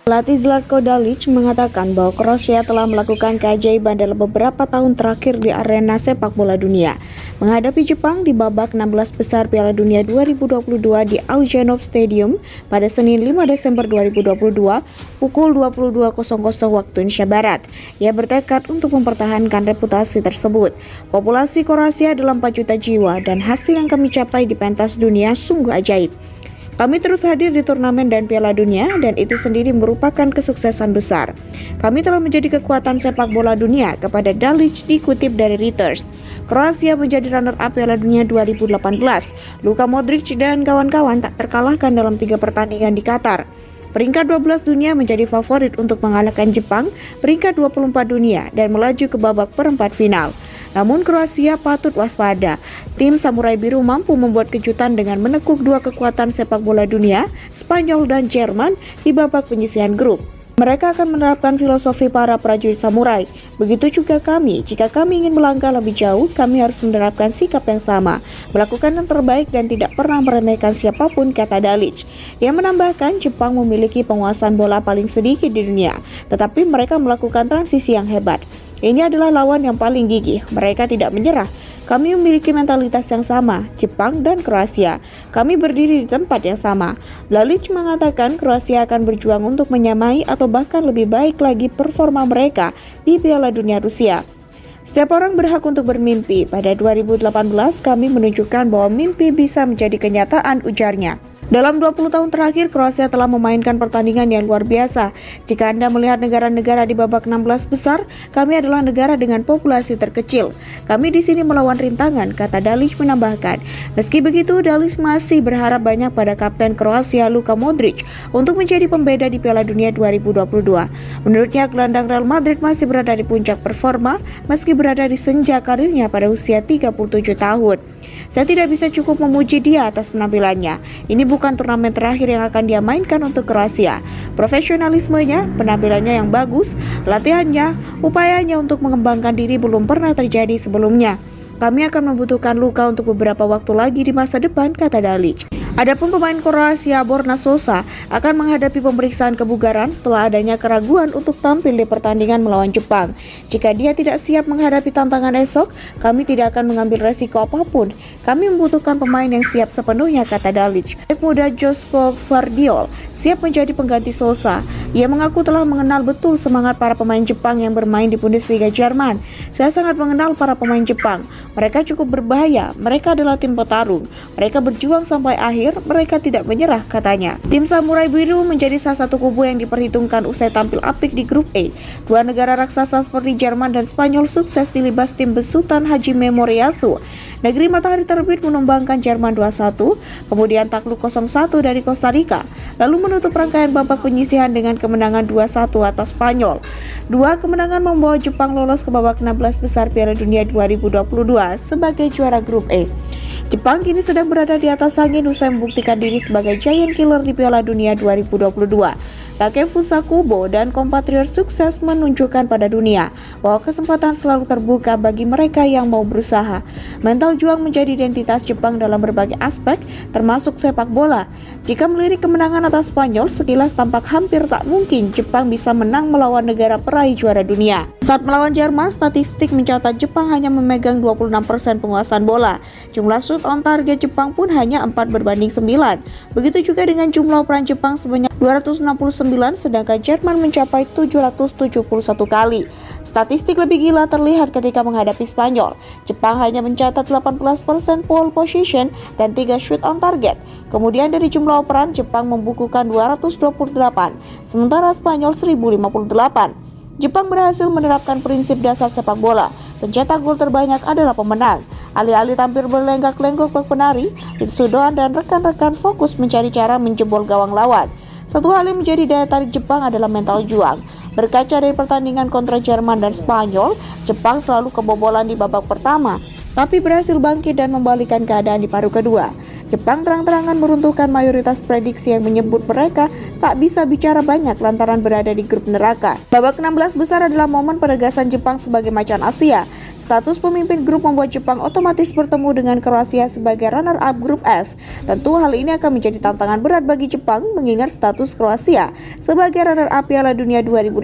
Pelatih Zlatko Dalic mengatakan bahwa Kroasia telah melakukan keajaiban dalam beberapa tahun terakhir di arena sepak bola dunia. Menghadapi Jepang di babak 16 besar Piala Dunia 2022 di Al-Janoub Stadium pada Senin 5 Desember 2022 pukul 22.00 waktu Indonesia Barat. Ia bertekad untuk mempertahankan reputasi tersebut. Populasi Kroasia adalah 4 juta jiwa dan hasil yang kami capai di pentas dunia sungguh ajaib. Kami terus hadir di turnamen dan Piala Dunia dan itu sendiri merupakan kesuksesan besar. Kami telah menjadi kekuatan sepak bola dunia, kepada Dalic dikutip dari Reuters. Kroasia menjadi runner-up Piala Dunia 2018. Luka Modric dan kawan-kawan tak terkalahkan dalam 3 pertandingan di Qatar. Peringkat 12 dunia menjadi favorit untuk mengalahkan Jepang, peringkat 24 dunia, dan melaju ke babak perempat final. Namun Kroasia patut waspada. Tim Samurai Biru mampu membuat kejutan dengan menekuk 2 kekuatan sepak bola dunia, Spanyol dan Jerman, di babak penyisihan grup. Mereka akan menerapkan filosofi para prajurit samurai. Begitu juga kami, jika kami ingin melangkah lebih jauh, kami harus menerapkan sikap yang sama, melakukan yang terbaik dan tidak pernah meremehkan siapapun, kata Dalic. Ia menambahkan Jepang memiliki penguasaan bola paling sedikit di dunia, tetapi mereka melakukan transisi yang hebat. Ini adalah lawan yang paling gigih, mereka tidak menyerah. Kami memiliki mentalitas yang sama, Jepang dan Kroasia. Kami berdiri di tempat yang sama. Dalic mengatakan Kroasia akan berjuang untuk menyamai atau bahkan lebih baik lagi performa mereka di Piala Dunia Rusia. Setiap orang berhak untuk bermimpi. Pada 2018 kami menunjukkan bahwa mimpi bisa menjadi kenyataan, ujarnya. Dalam 20 tahun terakhir, Kroasia telah memainkan pertandingan yang luar biasa. Jika Anda melihat negara-negara di babak 16 besar, kami adalah negara dengan populasi terkecil. Kami di sini melawan rintangan, kata Dalic menambahkan. Meski begitu, Dalic masih berharap banyak pada kapten Kroasia Luka Modric untuk menjadi pembeda di Piala Dunia 2022. Menurutnya, gelandang Real Madrid masih berada di puncak performa meski berada di senja karirnya pada usia 37 tahun. Saya tidak bisa cukup memuji dia atas penampilannya. Ini bukan turnamen terakhir yang akan dia mainkan untuk Kroasia. Profesionalismenya, penampilannya yang bagus, latihannya, upayanya untuk mengembangkan diri belum pernah terjadi sebelumnya. Kami akan membutuhkan Luka untuk beberapa waktu lagi di masa depan, kata Dalic. Adapun pemain Kroasia Borna Sosa akan menghadapi pemeriksaan kebugaran setelah adanya keraguan untuk tampil di pertandingan melawan Jepang. Jika dia tidak siap menghadapi tantangan esok, kami tidak akan mengambil resiko apapun. Kami membutuhkan pemain yang siap sepenuhnya, kata Dalic. Muda Josko Gvardiol siap menjadi pengganti Sosa. Ia mengaku telah mengenal betul semangat para pemain Jepang yang bermain di Bundesliga Jerman. Saya sangat mengenal para pemain Jepang. Mereka cukup berbahaya. Mereka adalah tim petarung. Mereka berjuang sampai akhir. Mereka tidak menyerah, katanya. Tim Samurai Biru menjadi salah satu kubu yang diperhitungkan usai tampil apik di grup E. 2 negara raksasa seperti Jerman dan Spanyol sukses dilibas tim besutan Hajime Moriyasu. Negeri Matahari Terbit menumbangkan Jerman 2-1, kemudian takluk 0-1 dari Costa Rica, lalu menutup rangkaian babak penyisihan dengan kemenangan 2-1 atas Spanyol. 2 kemenangan membawa Jepang lolos ke babak 16 besar Piala Dunia 2022 sebagai juara grup E. Jepang kini sedang berada di atas angin usai membuktikan diri sebagai giant killer di Piala Dunia 2022. Takefusa Kubo dan kompatriot sukses menunjukkan pada dunia bahwa kesempatan selalu terbuka bagi mereka yang mau berusaha. Mental juang menjadi identitas Jepang dalam berbagai aspek, termasuk sepak bola. Jika melirik kemenangan atas Spanyol, sekilas tampak hampir tak mungkin Jepang bisa menang melawan negara peraih juara dunia. Saat melawan Jerman, statistik mencatat Jepang hanya memegang 26% penguasaan bola. Jumlah shoot on target Jepang pun hanya 4/9. Begitu juga dengan jumlah operan Jepang sebanyak 269, sedangkan Jerman mencapai 771 kali. Statistik lebih gila terlihat ketika menghadapi Spanyol. Jepang hanya mencatat 18% pole position dan 3 shoot on target. Kemudian dari jumlah operan, Jepang membukukan 228, sementara Spanyol 1058. Jepang berhasil menerapkan prinsip dasar sepak bola. Pencetak gol terbanyak adalah pemenang. Alih-alih tampil berlenggak-lenggok bak penari, Itsudoan dan rekan-rekan fokus mencari cara menjebol gawang lawan. Satu hal yang menjadi daya tarik Jepang adalah mental juang. Berkaca dari pertandingan kontra Jerman dan Spanyol, Jepang selalu kebobolan di babak pertama, tapi berhasil bangkit dan membalikan keadaan di paruh kedua. Jepang terang-terangan meruntuhkan mayoritas prediksi yang menyebut mereka tak bisa bicara banyak lantaran berada di grup neraka. Babak 16 besar adalah momen penegasan Jepang sebagai macan Asia. Status pemimpin grup membuat Jepang otomatis bertemu dengan Kroasia sebagai runner-up grup F. Tentu hal ini akan menjadi tantangan berat bagi Jepang mengingat status Kroasia sebagai runner-up Piala Dunia 2018.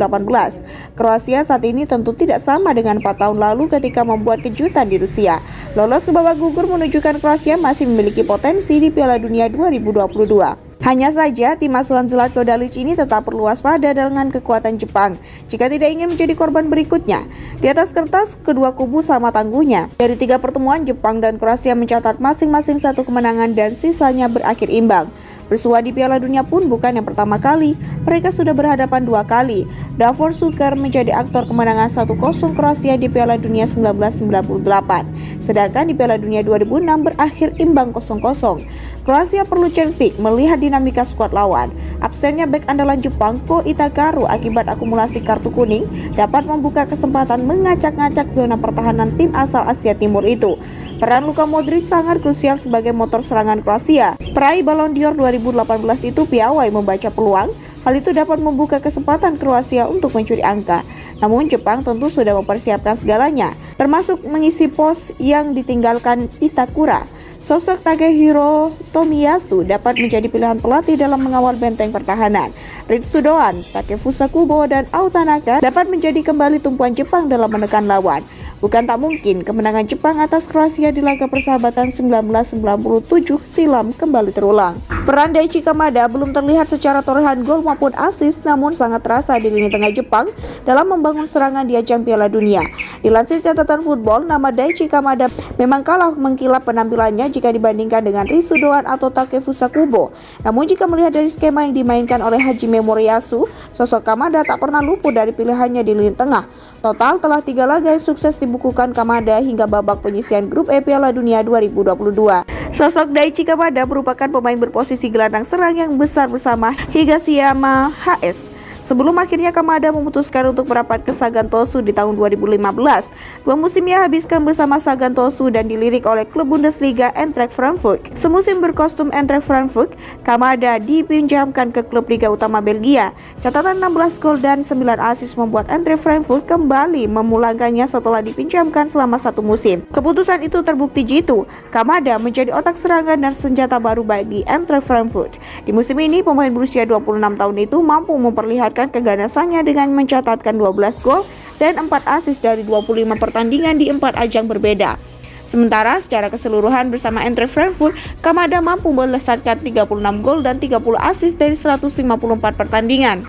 Kroasia saat ini tentu tidak sama dengan 4 tahun lalu ketika membuat kejutan di Rusia. Lolos ke babak gugur menunjukkan Kroasia masih memiliki potensi di Piala Dunia 2022. Hanya saja, tim asuhan Zlatko Dalic ini tetap perlu waspada dengan kekuatan Jepang jika tidak ingin menjadi korban berikutnya. Di atas kertas, kedua kubu sama tangguhnya. Dari 3 pertemuan, Jepang dan Kroasia mencatat masing-masing 1 kemenangan dan sisanya berakhir imbang. Bersua di Piala Dunia pun bukan yang pertama kali, mereka sudah berhadapan 2 kali. Davor Šuker menjadi aktor kemenangan 1-0 Kroasia di Piala Dunia 1998, sedangkan di Piala Dunia 2006 berakhir imbang 0-0. Kroasia perlu cerdik melihat dinamika skuad lawan. Absennya bek andalan Jepang Ko Itagaru akibat akumulasi kartu kuning dapat membuka kesempatan mengacak-ngacak zona pertahanan tim asal Asia Timur itu. Peran Luka Modric sangat krusial sebagai motor serangan Kroasia. Peraih Ballon d'Or 2018 itu piawai membaca peluang. Hal itu dapat membuka kesempatan Kroasia untuk mencuri angka. Namun Jepang tentu sudah mempersiapkan segalanya, termasuk mengisi pos yang ditinggalkan Itakura. Sosok Takehiro Tomiyasu dapat menjadi pilihan pelatih dalam mengawal benteng pertahanan. Ritsu Doan, Takefusa Kubo, dan Autanaka dapat menjadi kembali tumpuan Jepang dalam menekan lawan. Bukan tak mungkin kemenangan Jepang atas Kroasia di laga persahabatan 1997 silam kembali terulang. Peran Daichi Kamada belum terlihat secara torehan gol maupun assist, namun sangat terasa di lini tengah Jepang dalam membangun serangan di ajang Piala Dunia. Dilansir catatan Football, nama Daichi Kamada memang kalah mengkilap penampilannya jika dibandingkan dengan Ritsu Doan atau Takefusa Kubo. Namun jika melihat dari skema yang dimainkan oleh Hajime Moriyasu, sosok Kamada tak pernah luput dari pilihannya di lini tengah. Total telah 3 laga yang sukses dibukukan Kamada hingga babak penyisihan grup E Piala Dunia 2022. Sosok Daichi Kamada merupakan pemain berposisi gelandang serang yang besar bersama Higashiyama HS. Sebelum akhirnya Kamada memutuskan untuk merapat ke Sagan Tosu di tahun 2015. 2 musimnya habiskan bersama Sagan Tosu dan dilirik oleh klub Bundesliga Eintracht Frankfurt. Semusim berkostum Eintracht Frankfurt, Kamada dipinjamkan ke klub Liga Utama Belgia. Catatan 16 gol dan 9 assist membuat Eintracht Frankfurt kembali memulangkannya setelah dipinjamkan selama 1 musim. Keputusan itu terbukti jitu. Kamada menjadi otak serangan dan senjata baru bagi Eintracht Frankfurt. Di musim ini, pemain berusia 26 tahun itu mampu memperlihatkan keganasannya dengan mencatatkan 12 gol dan 4 assist dari 25 pertandingan di 4 ajang berbeda. Sementara secara keseluruhan bersama Eintracht Frankfurt, Kamada mampu melesatkan 36 gol dan 30 assist dari 154 pertandingan.